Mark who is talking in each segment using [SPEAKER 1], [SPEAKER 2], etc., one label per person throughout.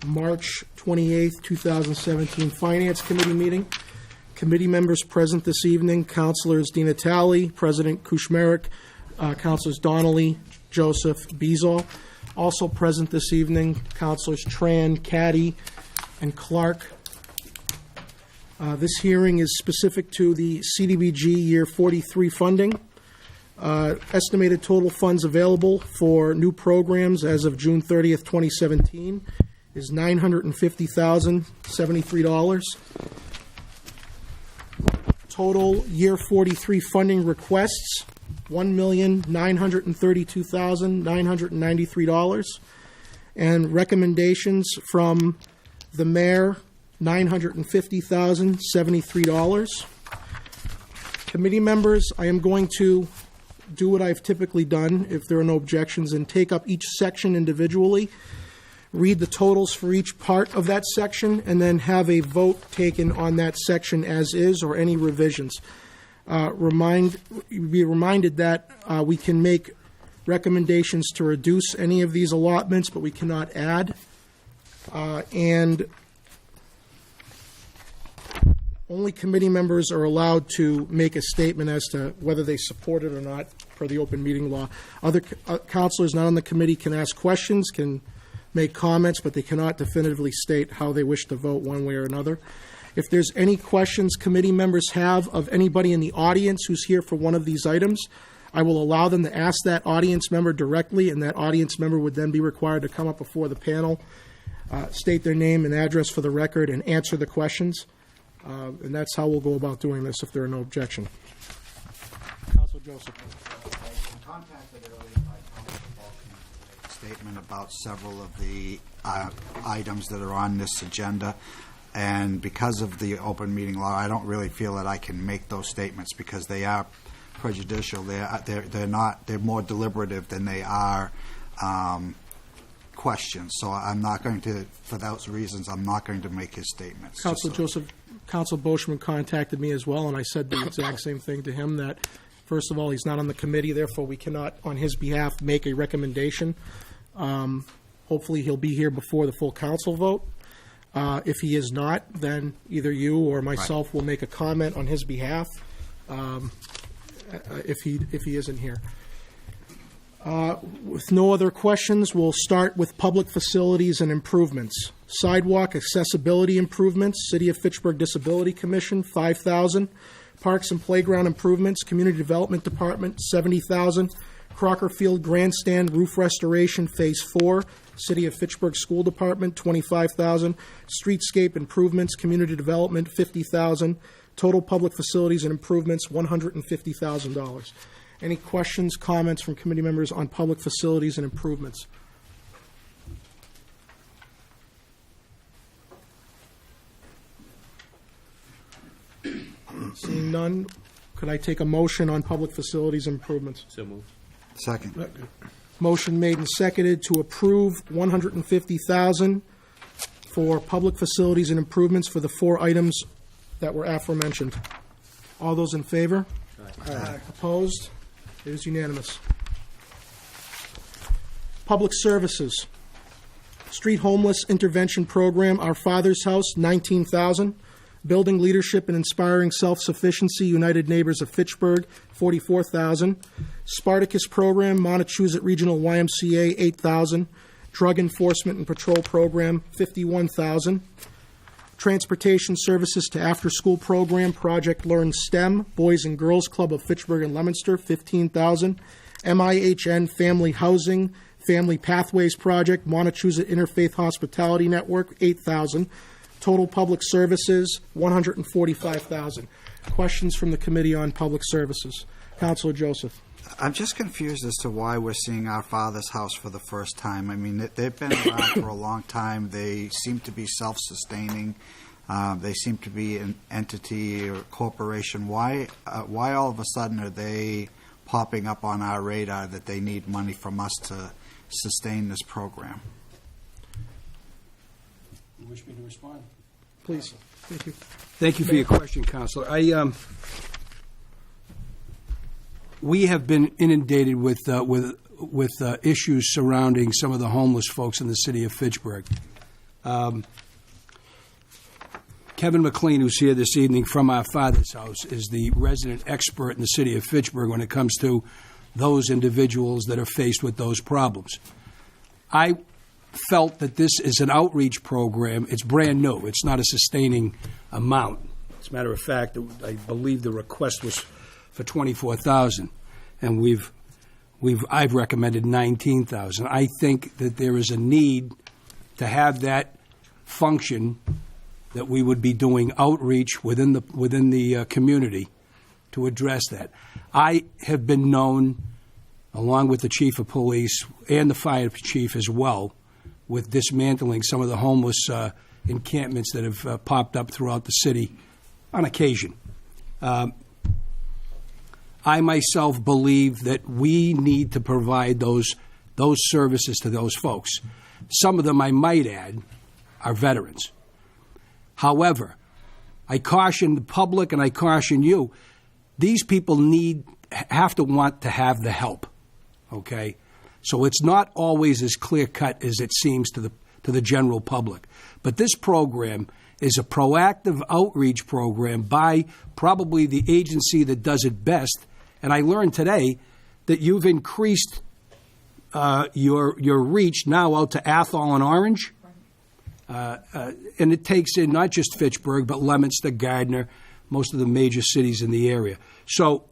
[SPEAKER 1] March 28th, 2017 Finance Committee meeting. Committee members present this evening, Councilors Di Natale, President Kuchmarek, Councilors Donnelly, Joseph, Beazall. Also present this evening, Councilors Tran, Caddy, and Clark. This hearing is specific to the CDBG Year 43 funding. Estimated total funds available for new programs as of June 30th, 2017 is $950,073. Total Year 43 funding requests, $1,932,993. And recommendations from the mayor, $950,073. Committee members, I am going to do what I've typically done, if there are no objections, and take up each section individually, read the totals for each part of that section, and then have a vote taken on that section as is or any revisions. Be reminded that we can make recommendations to reduce any of these allotments, but we cannot add. And only committee members are allowed to make a statement as to whether they support it or not per the open meeting law. Other councilors not on the committee can ask questions, can make comments, but they cannot definitively state how they wish to vote one way or another. If there's any questions committee members have of anybody in the audience who's here for one of these items, I will allow them to ask that audience member directly, and that audience member would then be required to come up before the panel, state their name and address for the record, and answer the questions. And that's how we'll go about doing this if there are no objections. Councilor Joseph.
[SPEAKER 2] I contacted earlier by Councilor Balkin statement about several of the items that are on this agenda, and because of the open meeting law, I don't really feel that I can make those statements because they are prejudicial. They're more deliberative than they are questions. So I'm not going to, for those reasons, I'm not going to make his statements.
[SPEAKER 1] Councilor Joseph, Councilor Boschman contacted me as well, and I said the exact same thing to him, that first of all, he's not on the committee, therefore we cannot, on his behalf, make a recommendation. Hopefully he'll be here before the full council vote. If he is not, then either you or myself will make a comment on his behalf if he isn't here. With no other questions, we'll start with public facilities and improvements. Sidewalk accessibility improvements, City of Fitchburg Disability Commission, $5,000. Parks and playground improvements, Community Development Department, $70,000. Crocker Field Grandstand roof restoration, Phase 4, City of Fitchburg School Department, $25,000. Streetscape improvements, Community Development, $50,000. Total public facilities and improvements, $150,000. Any questions, comments from committee members on public facilities and improvements? Seeing none, could I take a motion on public facilities improvements?
[SPEAKER 3] So moved.
[SPEAKER 2] Second.
[SPEAKER 1] Motion made and seconded to approve $150,000 for public facilities and improvements for the four items that were aforementioned. All those in favor? Aye. Opposed? It is unanimous. Public services. Street Homeless Intervention Program, Our Father's House, $19,000. Building Leadership and Inspiring Self-Sufficiency, United Neighbors of Fitchburg, $44,000. Spartacus Program, Montechusett Regional YMCA, $8,000. Drug Enforcement and Patrol Program, $51,000. Transportation Services to After School Program, Project Learn STEM, Boys and Girls Club of Fitchburg and Leominster, $15,000. MIHN Family Housing, Family Pathways Project, Montechusett Interfaith Hospitality Network, $8,000. Total public services, $145,000. Questions from the Committee on Public Services. Councilor Joseph.
[SPEAKER 2] I'm just confused as to why we're seeing Our Father's House for the first time. I mean, they've been around for a long time. They seem to be self-sustaining. They seem to be an entity or corporation. Why all of a sudden are they popping up on our radar that they need money from us to sustain this program?
[SPEAKER 4] You wish me to respond?
[SPEAKER 1] Please. Thank you.
[SPEAKER 4] Thank you for your question, Counselor. We have been inundated with issues surrounding some of the homeless folks in the city of Fitchburg. Kevin McLean, who's here this evening from Our Father's House, is the resident expert in the city of Fitchburg when it comes to those individuals that are faced with those problems. I felt that this is an outreach program. It's brand new. It's not a sustaining amount. As a matter of fact, I believe the request was for $24,000, and I've recommended $19,000. I think that there is a need to have that function, that we would be doing outreach within the community to address that. I have been known, along with the chief of police and the fire chief as well, with dismantling some of the homeless encampments that have popped up throughout the city on occasion. I myself believe that we need to provide those services to those folks. Some of them, I might add, are veterans. However, I caution the public and I caution you, these people have to want to have the help, okay? So it's not always as clear-cut as it seems to the general public. But this program is a proactive outreach program by probably the agency that does it best. And I learned today that you've increased your reach now out to Athol and Orange. And it takes in not just Fitchburg, but Leominster, Gardner, most of the major cities in the area. So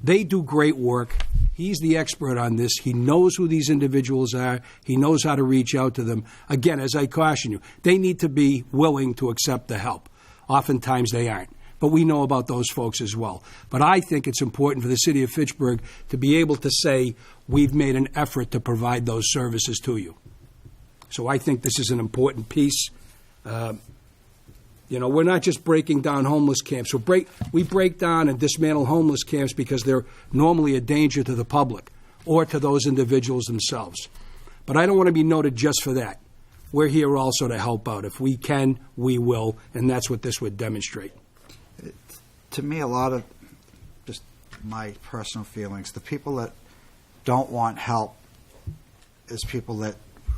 [SPEAKER 4] they do great work. He's the expert on this. He knows who these individuals are. He knows how to reach out to them. Again, as I caution you, they need to be willing to accept the help. Oftentimes they aren't. But we know about those folks as well. But I think it's important for the city of Fitchburg to be able to say, we've made an effort to provide those services to you. So I think this is an important piece. We're not just breaking down homeless camps. We break down and dismantle homeless camps because they're normally a danger to the public or to those individuals themselves. But I don't want to be noted just for that. We're here also to help out. If we can, we will, and that's what this would demonstrate.
[SPEAKER 2] To me, a lot of just my personal feelings, the people that don't want help is people that,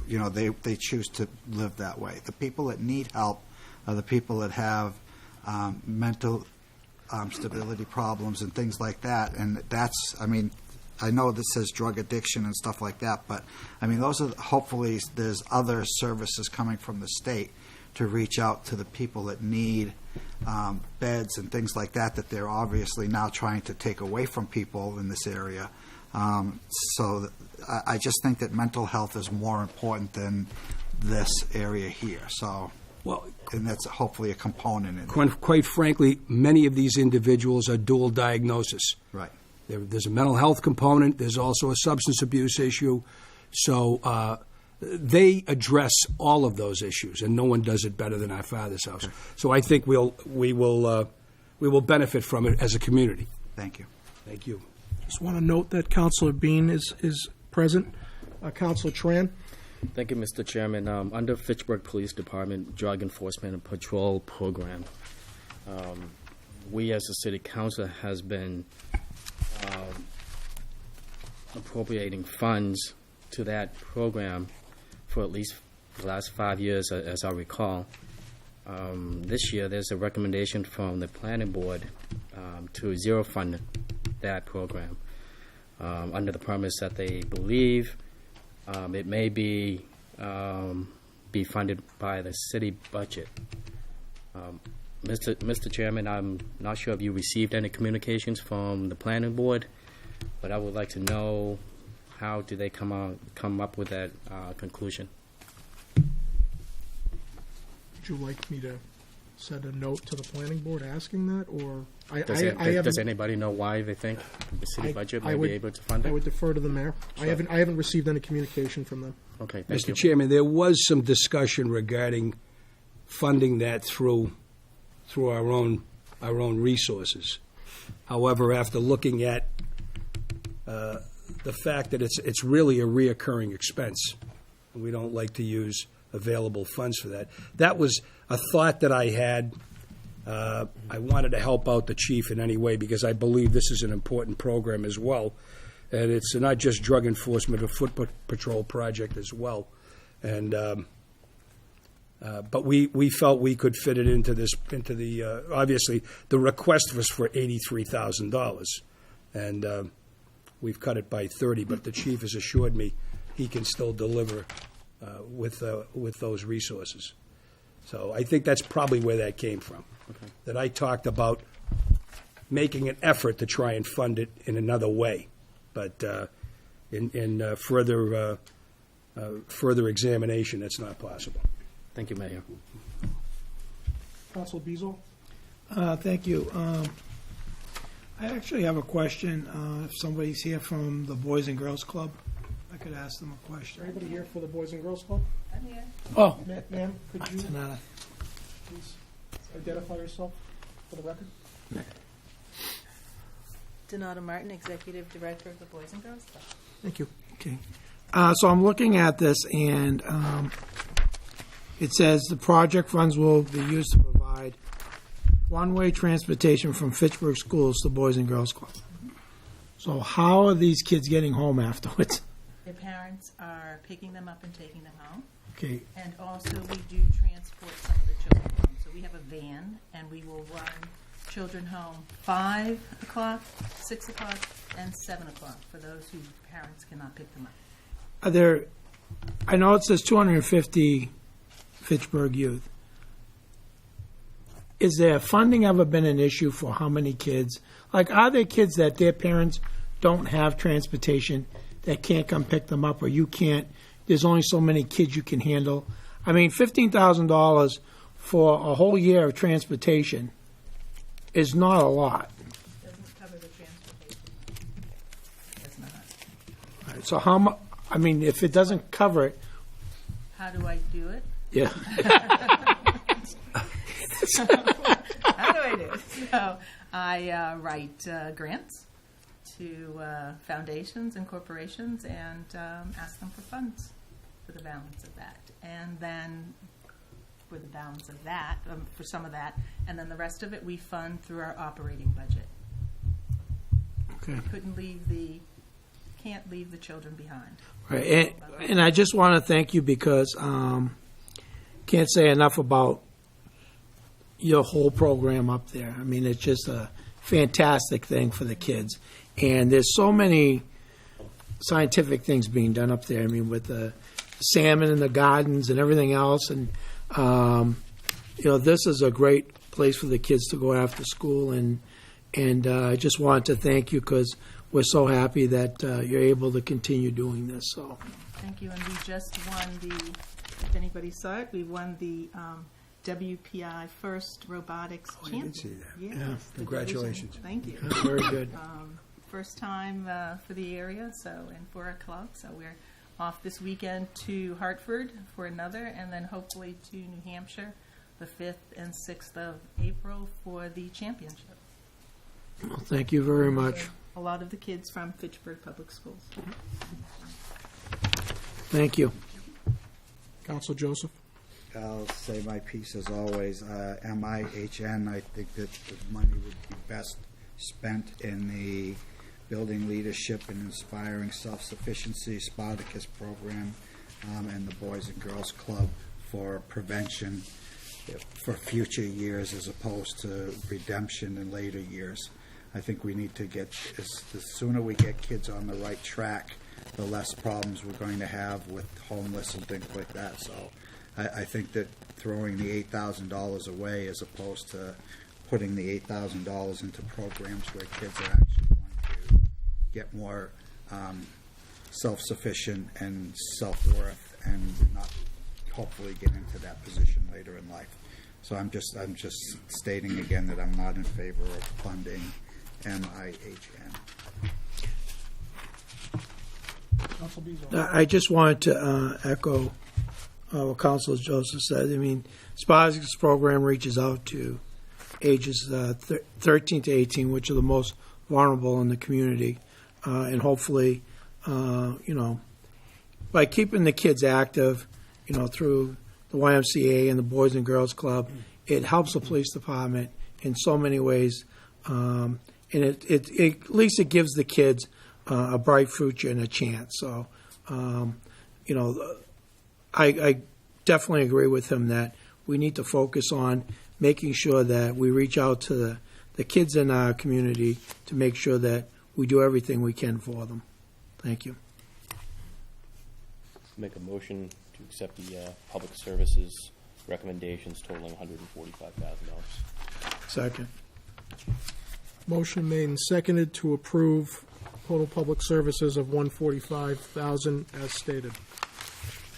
[SPEAKER 2] they choose to live that way. The people that need help are the people that have mental stability problems and things like that. And I know this says drug addiction and stuff like that, but, those are, hopefully there's other services coming from the state to reach out to the people that need beds and things like that they're obviously now trying to take away from people in this area. So I just think that mental health is more important than this area here. So, and that's hopefully a component in it.
[SPEAKER 4] Quite frankly, many of these individuals are dual diagnosis.
[SPEAKER 2] Right.
[SPEAKER 4] There's a mental health component. There's also a substance abuse issue. So they address all of those issues, and no one does it better than Our Father's House. Okay. So I think we will benefit from it as a community.
[SPEAKER 2] Thank you.
[SPEAKER 4] Thank you.
[SPEAKER 1] Just want to note that Councilor Bean is present. Councilor Tran.
[SPEAKER 3] Thank you, Mr. Chairman. Under Fitchburg Police Department Drug Enforcement and Patrol Program, we as a city council has been appropriating funds to that program for at least the last 5 years, as I recall. This year, there's a recommendation from the planning board to zero fund that program under the premise that they believe it may be funded by the city budget. Mr. Chairman, I'm not sure if you received any communications from the planning board, but I would like to know how do they come up with that conclusion.
[SPEAKER 1] Would you like me to send a note to the planning board asking that, or
[SPEAKER 3] does anybody know why they think the city budget may be able to fund it?
[SPEAKER 1] I would defer to the mayor. Sure. I haven't received any communication from them.
[SPEAKER 3] Okay, thank you.
[SPEAKER 4] Mr. Chairman, there was some discussion regarding funding that through our own resources. However, after looking at the fact that it's really a reoccurring expense, and we don't like to use available funds for that. That was a thought that I had. I wanted to help out the chief in any way because I believe this is an important program as well. And it's not just drug enforcement, a foot patrol project as well. And But we felt we could fit it into the obviously the request was for $83,000, and we've cut it by 30. But the chief has assured me he can still deliver with those resources. So I think that's probably where that came from.
[SPEAKER 3] Okay. That
[SPEAKER 4] I talked about making an effort to try and fund it in another way, but in further examination, that's not possible.
[SPEAKER 3] Thank you, Mayor.
[SPEAKER 1] Council Beazle?
[SPEAKER 5] Thank you. I actually have a question. If somebody's here from the Boys and Girls Club, I could ask them a
[SPEAKER 1] Is
[SPEAKER 5] question.
[SPEAKER 1] there anybody here for the Boys and Girls Club?
[SPEAKER 6] I'm here.
[SPEAKER 5] Oh,
[SPEAKER 1] Ma'am, could you
[SPEAKER 5] Tanana.
[SPEAKER 1] please identify yourself for the record?
[SPEAKER 6] Donata Martin, Executive Director of the Boys and Girls Club.
[SPEAKER 1] Thank you.
[SPEAKER 5] Okay. So I'm looking at this, and it says the project funds will be used to provide one-way transportation from Fitchburg schools to Boys and Girls Club. So how are these kids getting home afterwards?
[SPEAKER 6] Their parents are picking them up and taking them home.
[SPEAKER 5] Okay.
[SPEAKER 6] And also, we do transport some of the children home. So we have a van, and we will run children home 5 o'clock, 6 o'clock, and 7 o'clock for those whose parents cannot pick them up.
[SPEAKER 5] Are there, I know it says 250 Fitchburg youth. Is there funding ever been an issue for how many kids? Like, are there kids that their parents don't have transportation that can't come pick them up, or you can't, there's only so many kids you can handle? I mean, $15,000 for a whole year of transportation is not a lot.
[SPEAKER 6] Doesn't cover the transportation. Does not.
[SPEAKER 5] All right, so how much, I mean, if it doesn't cover it,
[SPEAKER 6] How do I do it?
[SPEAKER 5] yeah.
[SPEAKER 6] How do I do it? So I write grants to foundations and corporations and ask them for funds for the balance of that. And then for the balance of that, for some of that, and then the rest of it we fund through our operating budget.
[SPEAKER 5] Okay.
[SPEAKER 6] Can't leave the children behind.
[SPEAKER 5] Right. And I just want to thank you because can't say enough about your whole program up there. I mean, it's just a fantastic thing for the kids. And there's so many scientific things being done up there. I mean, with the salmon and the gardens and everything else. And, this is a great place for the kids to go after school. And I just wanted to thank you because we're so happy that you're able to continue doing this. So,
[SPEAKER 6] Thank you. And we just won if anybody saw it, we won the WPI First Robotics Champion.
[SPEAKER 4] I did see that.
[SPEAKER 6] Yes,
[SPEAKER 5] Yeah.
[SPEAKER 6] the
[SPEAKER 4] Congratulations.
[SPEAKER 6] division. Thank you.
[SPEAKER 5] very good.
[SPEAKER 6] First time for the area, and for our club. So we're off this weekend to Hartford for another, and then hopefully to New Hampshire the 5th and 6th of April for the championship.
[SPEAKER 5] Well, thank you very much.
[SPEAKER 6] A lot of the kids from Fitchburg Public Schools.
[SPEAKER 5] Thank you.
[SPEAKER 1] Council Joseph?
[SPEAKER 2] I'll say my piece as always. MIHN, I think that the money would be best spent in the Building Leadership and Inspiring Self-Sufficiency Spartacus program and the Boys and Girls Club for prevention for future years as opposed to redemption in later years. I think we need to the sooner we get kids on the right track, the less problems we're going to have with homeless and things like that. So I think that throwing the $8,000 away as opposed to putting the $8,000 into programs where kids are actually going to get more self-sufficient and self-worth and not hopefully get into that position later in life. So I'm just stating again that I'm not in favor of funding MIHN.
[SPEAKER 1] Council Beazle?
[SPEAKER 5] I just wanted to echo what Councilor Joseph said. I mean, Spartacus program reaches out to ages 13 to 18, which are the most vulnerable in the community, and hopefully, by keeping the kids active, through the YMCA and the Boys and Girls Club, it helps the police department in so many ways, and at least it gives the kids a bright future and a chance. So, I definitely agree with him that we need to focus on making sure that we reach out to the kids in our community to make sure that we do everything we can for them. Thank you.
[SPEAKER 7] Make a motion to accept the public services recommendations totaling $145,000.
[SPEAKER 5] Second.
[SPEAKER 1] Motion made and seconded to approve total public services of $145,000 as stated.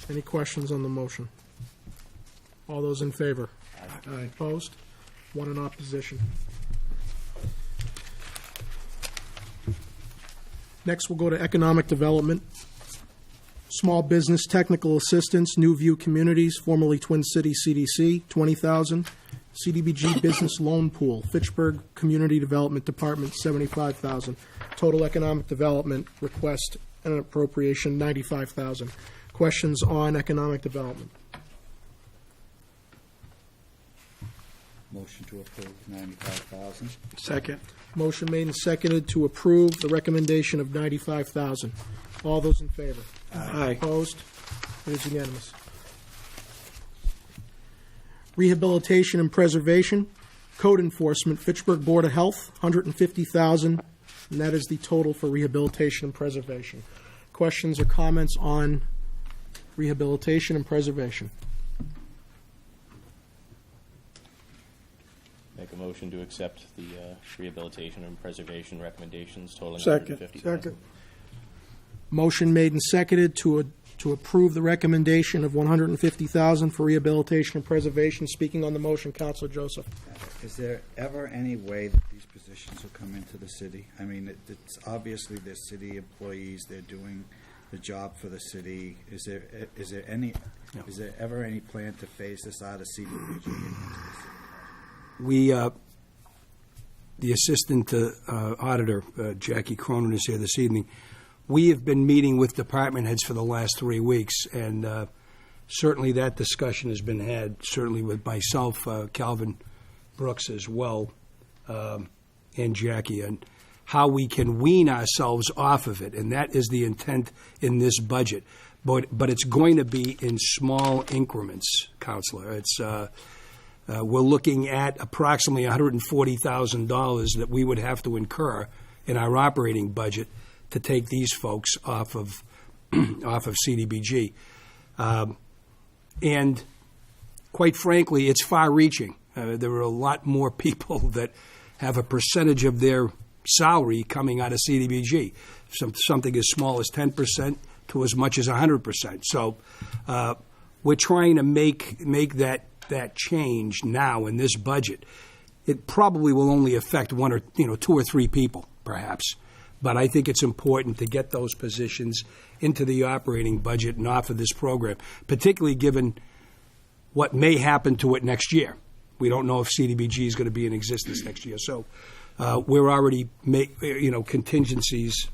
[SPEAKER 1] Any questions on the motion? All those in favor?
[SPEAKER 5] Aye.
[SPEAKER 1] Opposed? One in opposition. Next, we'll go to economic development. Small business technical assistance, New View Communities, formerly Twin City CDC, $20,000. CDBG Business Loan Pool, Fitchburg Community Development Department, $75,000. Total economic development request and appropriation, $95,000. Questions on economic development?
[SPEAKER 2] Motion to approve 95,000.
[SPEAKER 5] Second.
[SPEAKER 1] Motion made and seconded to approve the recommendation of $95,000. All those in favor?
[SPEAKER 5] Aye.
[SPEAKER 1] Opposed? It is unanimous. Rehabilitation and preservation, code enforcement, Fitchburg Board of Health, $150,000, and that is the total for rehabilitation and preservation. Questions or comments on rehabilitation and preservation?
[SPEAKER 7] Make a motion to accept the rehabilitation and preservation recommendations totaling
[SPEAKER 5] Second.
[SPEAKER 7] $150,000.
[SPEAKER 1] Motion made and seconded to approve the recommendation of $150,000 for rehabilitation and preservation. Speaking on the motion, Councilor Joseph.
[SPEAKER 2] Is there ever any way that these positions will come into the city? I mean, it's obviously they're city employees, they're doing the job for the city. Is there ever any plan to phase this out of CDBG?
[SPEAKER 4] We, the assistant auditor, Jackie Cronin, is here this evening. We have been meeting with department heads for the last 3 weeks, and certainly that discussion has been had, certainly with myself, Calvin Brooks as well, and Jackie, and how we can wean ourselves off of it, and that is the intent in this budget. But it's going to be in small increments, Counselor. It's we're looking at approximately $140,000 that we would have to incur in our operating budget to take these folks off of CDBG. And quite frankly, it's far-reaching. There are a lot more people that have a percentage of their salary coming out of CDBG, something as small as 10% to as much as 100%. So we're trying to make that change now in this budget. It probably will only affect 2 or 3 people, perhaps. But I think it's important to get those positions into the operating budget and off of this program, particularly given what may happen to it next year. We don't know if CDBG is going to be in existence next year. So we're already contingencies.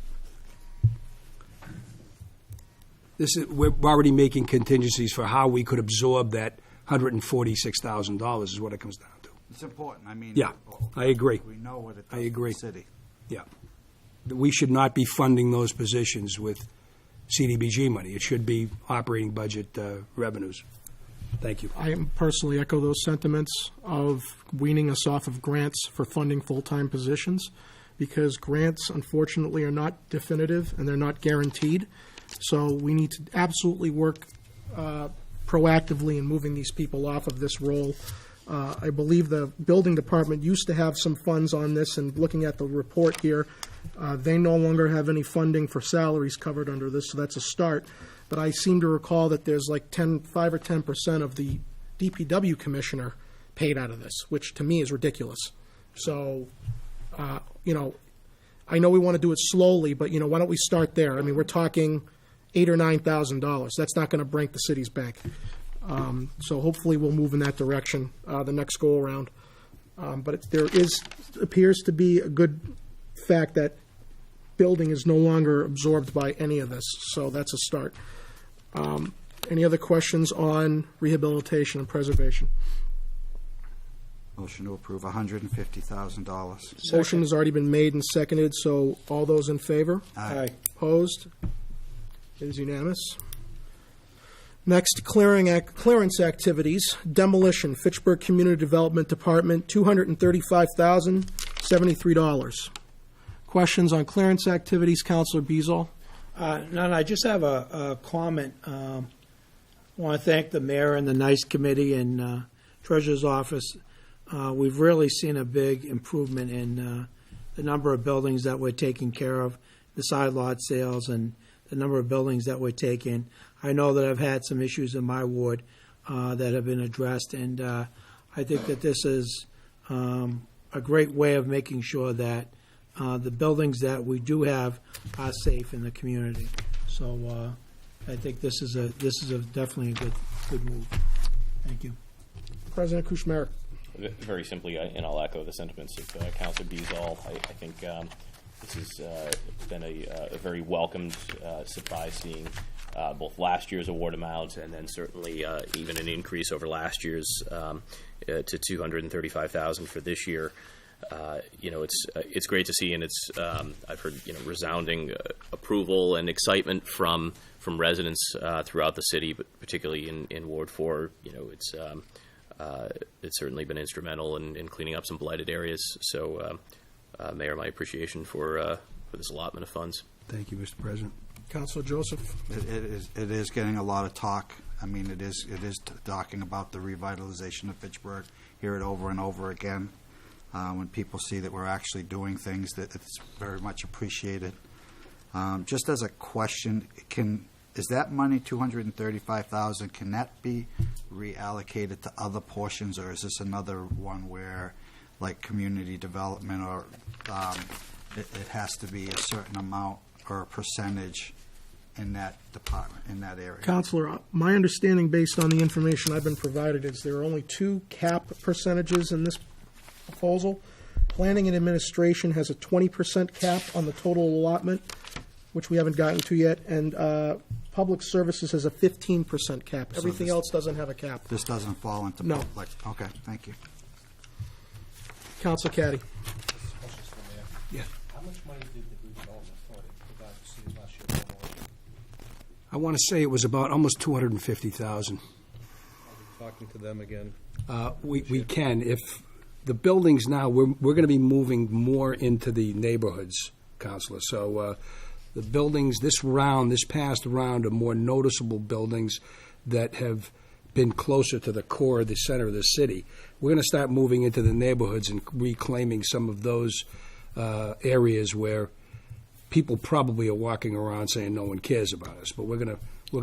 [SPEAKER 4] We're already making contingencies for how we could absorb that $146,000 is what it comes down to.
[SPEAKER 2] It's important. I mean,
[SPEAKER 4] Yeah, I agree.
[SPEAKER 2] We know what it does
[SPEAKER 4] I agree.
[SPEAKER 2] for the city.
[SPEAKER 4] Yeah. We should not be funding those positions with CDBG money. It should be operating budget revenues. Thank you.
[SPEAKER 1] I personally echo those sentiments of weaning us off of grants for funding full-time positions, because grants, unfortunately, are not definitive and they're not guaranteed. So we need to absolutely work proactively in moving these people off of this role. I believe the building department used to have some funds on this, and looking at the report here, they no longer have any funding for salaries covered under this, so that's a start. But I seem to recall that there's like 5 or 10% of the DPW commissioner paid out of this, which to me is ridiculous. So, I know we want to do it slowly, but, why don't we start there? I mean, we're talking $8,000 or $9,000. That's not going to break the city's bank. So hopefully we'll move in that direction the next go-around. But there appears to be a good fact that building is no longer absorbed by any of this, so that's a start. Any other questions on rehabilitation and preservation?
[SPEAKER 2] Motion to approve $150,000.
[SPEAKER 1] Motion has already been made and seconded, so all those in favor?
[SPEAKER 2] Aye.
[SPEAKER 1] Opposed? It is unanimous. Next, clearance activities, demolition, Fitchburg Community Development Department, $235,073. Questions on clearance activities, Counselor Beazall?
[SPEAKER 5] None, I just have a comment. I want to thank the mayor and the NICE committee and treasurer's office. We've really seen a big improvement in the number of buildings that we're taking care of, the side lot sales, and the number of buildings that we're taking. I know that I've had some issues in my ward that have been addressed, and I think that this is a great way of making sure that the buildings that we do have are safe in the community. So I think this is definitely a good move. Thank you.
[SPEAKER 1] President Kuchmarek.
[SPEAKER 7] Very simply, and I'll echo the sentiments of Councilor Beazall. I think this has been a very welcomed surprise, seeing both last year's award amount and then certainly even an increase over last year's to $235,000 for this year. It's great to see, and it's I've heard resounding approval and excitement from residents throughout the city, but particularly in Ward 4. It's certainly been instrumental in cleaning up some blighted areas. So, Mayor, my appreciation for this allotment of funds.
[SPEAKER 4] Thank you, Mr. President.
[SPEAKER 1] Counselor Joseph.
[SPEAKER 2] It is getting a lot of talk. I mean, it is talking about the revitalization of Fitchburg. Hear it over and over again. When people see that we're actually doing things, that it's very much appreciated. Just as a question, is that money, $235,000, can that be reallocated to other portions, or is this another one where, like community development, or it has to be a certain amount or a percentage in that department, in that area?
[SPEAKER 1] Counselor, my understanding based on the information I've been provided is there are only 2 cap percentages in this proposal. Planning and Administration has a 20% cap on the total allotment, which we haven't gotten to yet, and Public Services has a 15% cap. Everything else doesn't have a cap.
[SPEAKER 2] This doesn't fall into
[SPEAKER 1] No.
[SPEAKER 2] Okay, thank you.
[SPEAKER 1] Counsel Caddy.
[SPEAKER 4] Yeah.
[SPEAKER 8] How much money did the redevelopment authority provide the city last year?
[SPEAKER 4] I want to say it was about almost $250,000.
[SPEAKER 8] Talking to them again.
[SPEAKER 4] We can, if the buildings now, we're going to be moving more into the neighborhoods, Counselor. So the buildings this past round are more noticeable buildings that have been closer to the core of the center of the city. We're going to start moving into the neighborhoods and reclaiming some of those areas where people probably are walking around saying no one cares about us. But we're going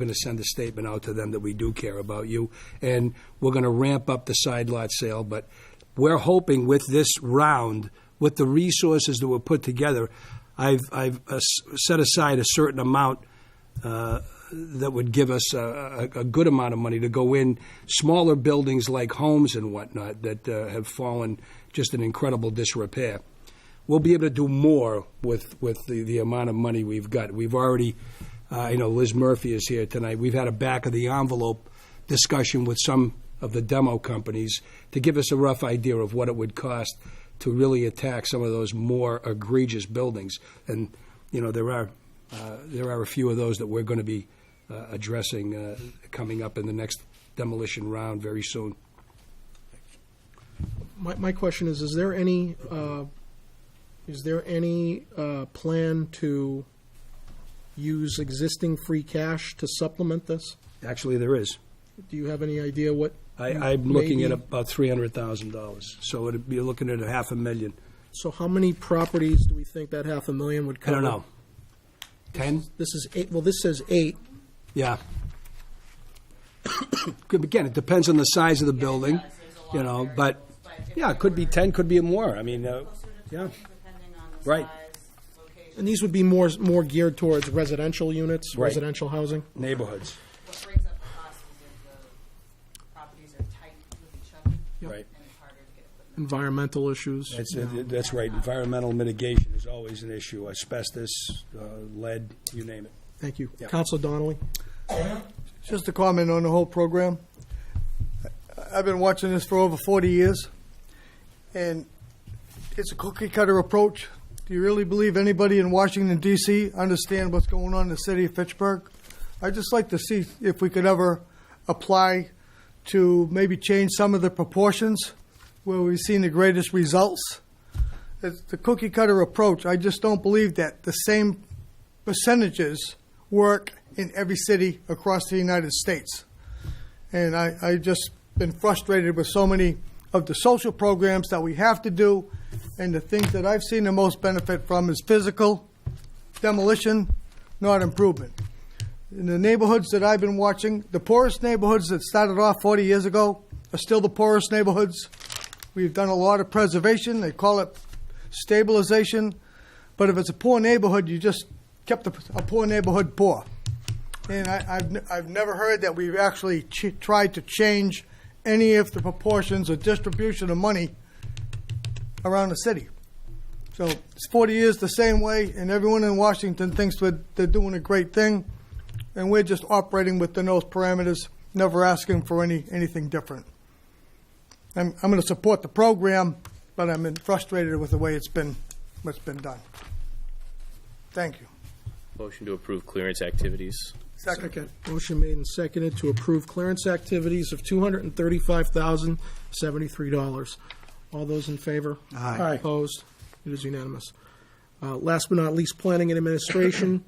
[SPEAKER 4] to send a statement out to them that we do care about you, and we're going to ramp up the side lot sale. But we're hoping with this round, with the resources that were put together, I've set aside a certain amount that would give us a good amount of money to go in smaller buildings like homes and whatnot that have fallen just in incredible disrepair. We'll be able to do more with the amount of money we've got. We've already, I know Liz Murphy is here tonight. We've had a back of the envelope discussion with some of the demo companies to give us a rough idea of what it would cost to really attack some of those more egregious buildings. And, there are a few of those that we're going to be addressing coming up in the next demolition round very soon.
[SPEAKER 1] My question is there any plan to use existing free cash to supplement this?
[SPEAKER 4] Actually, there is.
[SPEAKER 1] Do you have any idea what?
[SPEAKER 4] I'm looking at
[SPEAKER 1] maybe-
[SPEAKER 4] about $300,000, so it'd be looking at $500,000.
[SPEAKER 1] So how many properties do we think that $500,000 would
[SPEAKER 4] I
[SPEAKER 1] cover?
[SPEAKER 4] don't know. 10?
[SPEAKER 1] This is 8. Well, this says 8.
[SPEAKER 4] Yeah. Again, it depends on the size of the building, but yeah, it could be 10, could be more. I mean, yeah.
[SPEAKER 9] Depending on the
[SPEAKER 4] Right.
[SPEAKER 9] size, location.
[SPEAKER 1] And these would be more geared towards residential units,
[SPEAKER 4] Right.
[SPEAKER 1] residential housing?
[SPEAKER 4] Neighborhoods.
[SPEAKER 9] What brings up the cost is if the properties are tight with each other,
[SPEAKER 4] Right.
[SPEAKER 9] and it's harder to get equipment.
[SPEAKER 1] Environmental issues?
[SPEAKER 4] That's right. Environmental mitigation is always an issue. Asbestos, lead, you name it.
[SPEAKER 1] Thank you.
[SPEAKER 4] Yeah.
[SPEAKER 1] Counsel Donnelly?
[SPEAKER 10] Just a comment on the whole program. I've been watching this for over 40 years, and it's a cookie-cutter approach. Do you really believe anybody in Washington, D.C. understand what's going on in the city of Fitchburg? I'd just like to see if we could ever apply to maybe change some of the proportions where we've seen the greatest results. It's the cookie cutter approach. I just don't believe that the same percentages work in every city across the United States. And I just been frustrated with so many of the social programs that we have to do, and the things that I've seen the most benefit from is physical demolition, not improvement. In the neighborhoods that I've been watching, the poorest neighborhoods that started off 40 years ago are still the poorest neighborhoods. We've done a lot of preservation. They call it stabilization. But if it's a poor neighborhood, you just kept a poor neighborhood poor. And I've never heard that we've actually tried to change any of the proportions or distribution of money around the city. So it's 40 years the same way, and everyone in Washington thinks they're doing a great thing, and we're just operating within those parameters, never asking for anything different. I'm going to support the program, but I'm frustrated with the way what's been done. Thank you.
[SPEAKER 7] Motion to approve clearance activities.
[SPEAKER 10] Second.
[SPEAKER 1] Motion made and seconded to approve clearance activities of $235,073. All those in favor?
[SPEAKER 10] Aye.
[SPEAKER 1] Opposed? It is unanimous. Last but not least, Planning and Administration,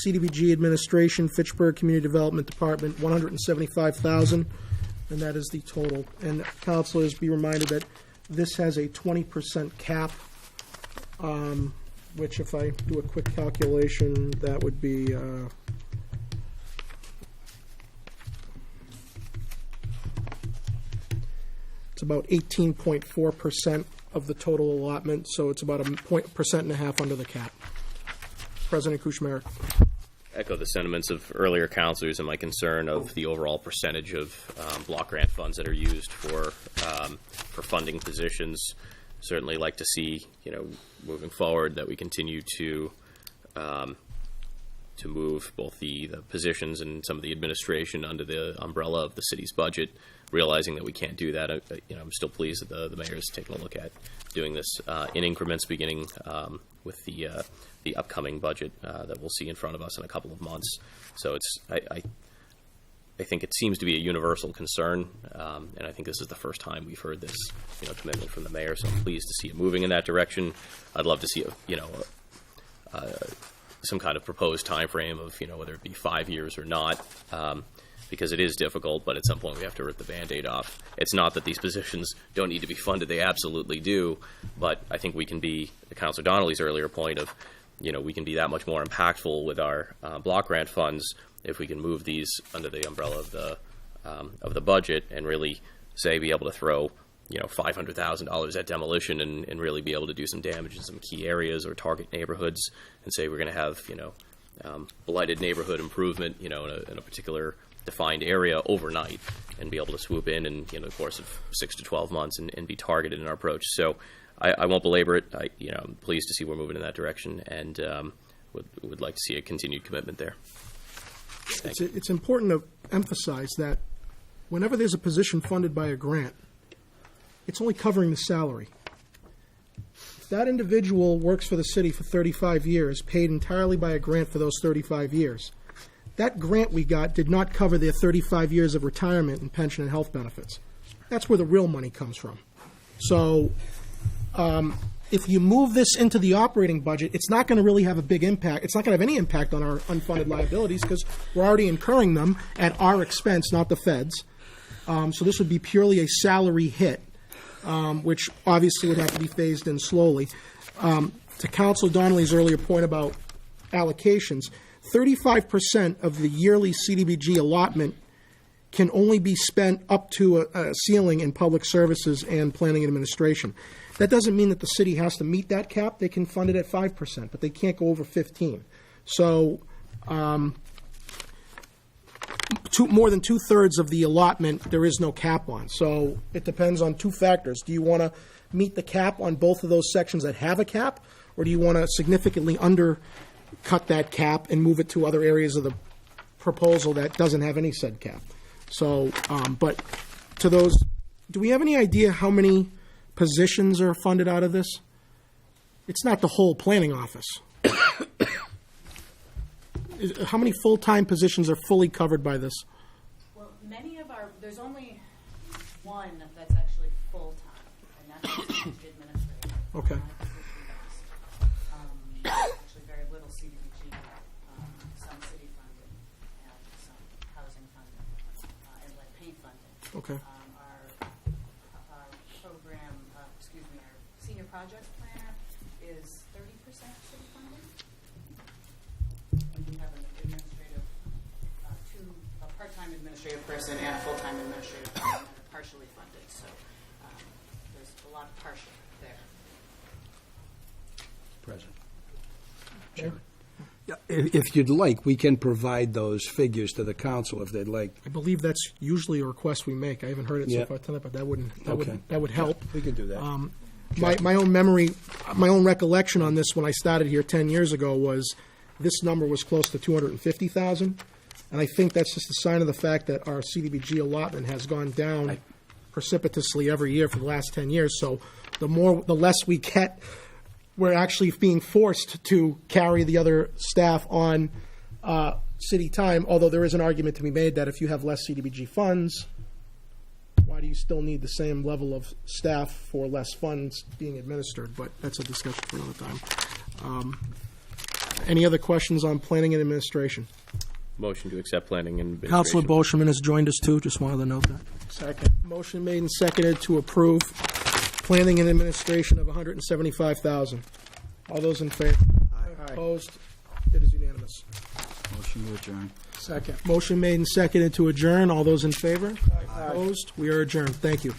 [SPEAKER 1] CDBG Administration, Fitchburg Community Development Department, $175,000, and that is the total. And councilors, be reminded that this has a 20% cap, which if I do a quick calculation, that would be it's about 18.4% of the total allotment, so it's about 1.5% under the cap. President Kuchmarek.
[SPEAKER 7] Echo the sentiments of earlier councilors and my concern of the overall percentage of block grant funds that are used for funding positions. Certainly like to see, moving forward, that we continue to move both the positions and some of the administration under the umbrella of the city's budget. Realizing that we can't do that, I'm still pleased that the mayor is taking a look at doing this in increments, beginning with the upcoming budget that we'll see in front of us in a couple of months. So I think it seems to be a universal concern, and I think this is the first time we've heard this commitment from the mayor. So I'm pleased to see it moving in that direction. I'd love to see some kind of proposed time frame of whether it be 5 years or not. Because it is difficult, but at some point we have to rip the Band-Aid off. It's not that these positions don't need to be funded. They absolutely do. But I think we can be, to Councilor Donnelly's earlier point of, we can be that much more impactful with our block grant funds if we can move these under the umbrella of the budget and really, say, be able to throw, $500,000 at demolition and really be able to do some damage in some key areas or target neighborhoods and say we're going to have, blighted neighborhood improvement, in a particular defined area overnight and be able to swoop in the course of 6 to 12 months and be targeted in our approach. So I won't belabor it. I'm pleased to see we're moving in that direction and would like to see a continued commitment there.
[SPEAKER 1] It's important to emphasize that whenever there's a position funded by a grant, it's only covering the salary. If that individual works for the city for 35 years, paid entirely by a grant for those 35 years, that grant we got did not cover their 35 years of retirement and pension and health benefits. That's where the real money comes from. So if you move this into the operating budget, it's not going to really have a big impact. It's not going to have any impact on our unfunded liabilities because we're already incurring them at our expense, not the Fed's. So this would be purely a salary hit, which obviously would have to be phased in slowly. To Councilor Donnelly's earlier point about allocations, 35% of the yearly CDBG allotment can only be spent up to a ceiling in public services and planning and administration. That doesn't mean that the city has to meet that cap. They can fund it at 5%, but they can't go over 15%. So more than two-thirds of the allotment there is no cap on. So it depends on two factors. Do you want to meet the cap on both of those sections that have a cap, or do you want to significantly undercut that cap and move it to other areas of the proposal that doesn't have any said cap? So, but to those, do we have any idea how many positions are funded out of this? It's not the whole planning office. How many full-time positions are fully covered by this?
[SPEAKER 9] Well, many of There's only one that's actually full-time, and that's the administrator.
[SPEAKER 1] Okay.
[SPEAKER 9] Actually, very little CDBG, some city funding, and some housing funding, and lead paint funding.
[SPEAKER 1] Okay.
[SPEAKER 9] Our program, our senior project planner is 30% city funding. And we have an administrative, a part-time administrative person and a full-time administrative person that are partially funded. So there's a lot of partial there.
[SPEAKER 4] Present. Yeah, if you'd like, we can provide those figures to the council if they'd like.
[SPEAKER 1] I believe that's usually a request we make. I haven't heard it so
[SPEAKER 4] Yeah.
[SPEAKER 1] far tonight, but that
[SPEAKER 4] Okay.
[SPEAKER 1] would help.
[SPEAKER 4] We can do that.
[SPEAKER 1] My own memory, my own recollection on this when I started here 10 years ago was this number was close to 250,000. And I think that's just a sign of the fact that our CDBG allotment has gone down precipitously every year for the last 10 years. So the less we get, we're actually being forced to carry the other staff on city time, although there is an argument to be made that if you have less CDBG funds, why do you still need the same level of staff for less funds being administered? But that's a discussion for another time. Any other questions on planning and administration?
[SPEAKER 7] Motion to accept planning and administration.
[SPEAKER 1] Councilor Bolsherman has joined us too, just wanted to note that.
[SPEAKER 5] Second.
[SPEAKER 1] Motion made and seconded to approve planning and administration of $175,000. All those in favor?
[SPEAKER 5] Aye.
[SPEAKER 1] Opposed? It is unanimous.
[SPEAKER 2] Motion to adjourn.
[SPEAKER 5] Second.
[SPEAKER 1] Motion made and seconded to adjourn. All those in favor? Opposed? We are adjourned. Thank you.